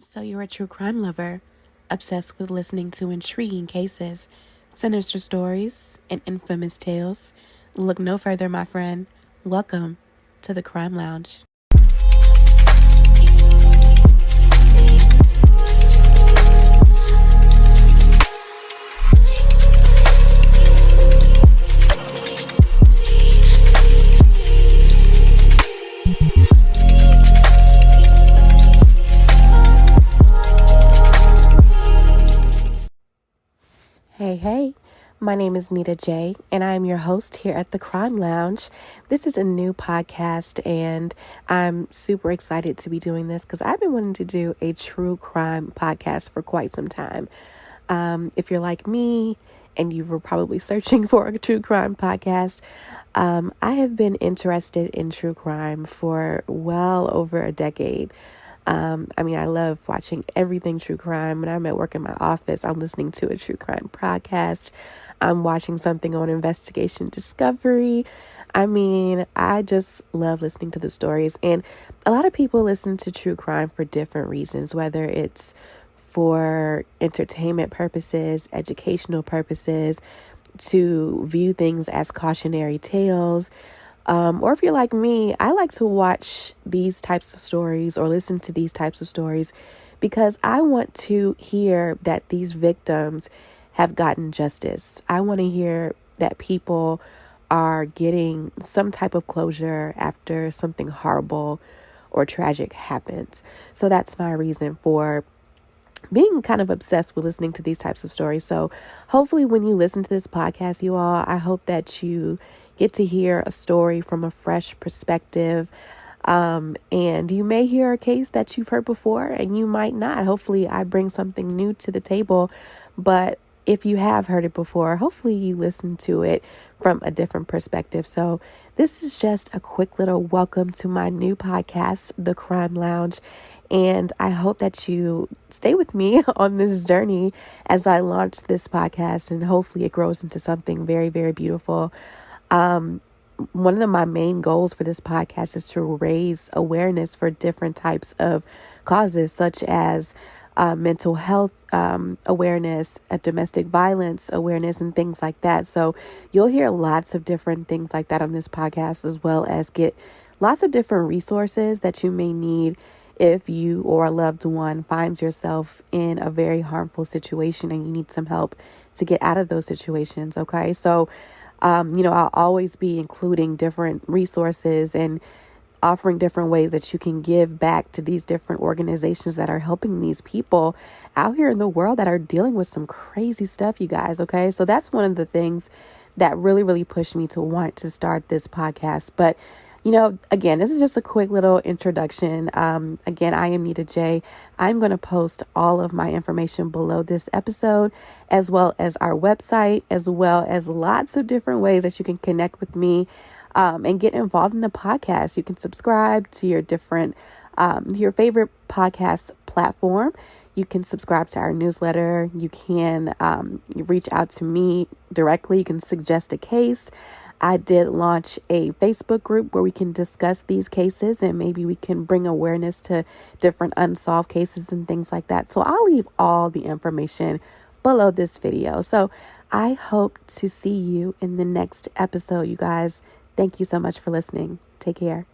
So you're a true crime lover, obsessed with listening to intriguing cases, sinister stories, and infamous tales. Look no further, my friend. Welcome to the Crime Lounge. Hey, my name is Nita J, and I am your host here at the Crime Lounge. This is a new podcast, and I'm super excited to be doing this because I've been wanting to do a true crime podcast for quite some time. If you're like me and you were probably searching for a true crime podcast, I have been interested in true crime for well over a decade. I love watching everything true crime. When I'm at work in my office, I'm listening to a true crime podcast. I'm watching something on Investigation Discovery. I just love listening to the stories. And a lot of people listen to true crime for different reasons, whether it's for entertainment purposes, educational purposes, to view things as cautionary tales. Or if you're like me, I like to watch these types of stories or listen to these types of stories because I want to hear that these victims have gotten justice. I want to hear that people are getting some type of closure after something horrible or tragic happens. So that's my reason for being kind of obsessed with listening to these types of stories. So hopefully when you listen to this podcast, you all, I hope that you get to hear a story from a fresh perspective. And you may hear a case that you've heard before and you might not. Hopefully I bring something new to the table, but if you have heard it before, hopefully you listen to it from a different perspective. So this is just a quick little welcome to my new podcast, The Crime Lounge. And I hope that you stay with me on this journey as I launch this podcast, and hopefully it grows into something very, very beautiful. One of my main goals for this podcast is to raise awareness for different types of causes, such as mental health awareness, domestic violence awareness, and things like that. So you'll hear lots of different things like that on this podcast, as well as get lots of different resources that you may need if you or a loved one finds yourself in a very harmful situation and you need some help to get out of those situations. Okay. So, I'll always be including different resources and offering different ways that you can give back to these different organizations that are helping these people out here in the world that are dealing with some crazy stuff, you guys. Okay. So that's one of the things that really, really pushed me to want to start this podcast. But again, this is just a quick little introduction. Again, I am Nita J. I'm going to post all of my information below this episode, as well as our website, as well as lots of different ways that you can connect with me and get involved in the podcast. You can subscribe to your favorite podcast platform. You can subscribe to our newsletter. You can reach out to me directly. You can suggest a case. I did launch a Facebook group where we can discuss these cases and maybe we can bring awareness to different unsolved cases and things like that. So I'll leave all the information below this video. So I hope to see you in the next episode, you guys. Thank you so much for listening. Take care.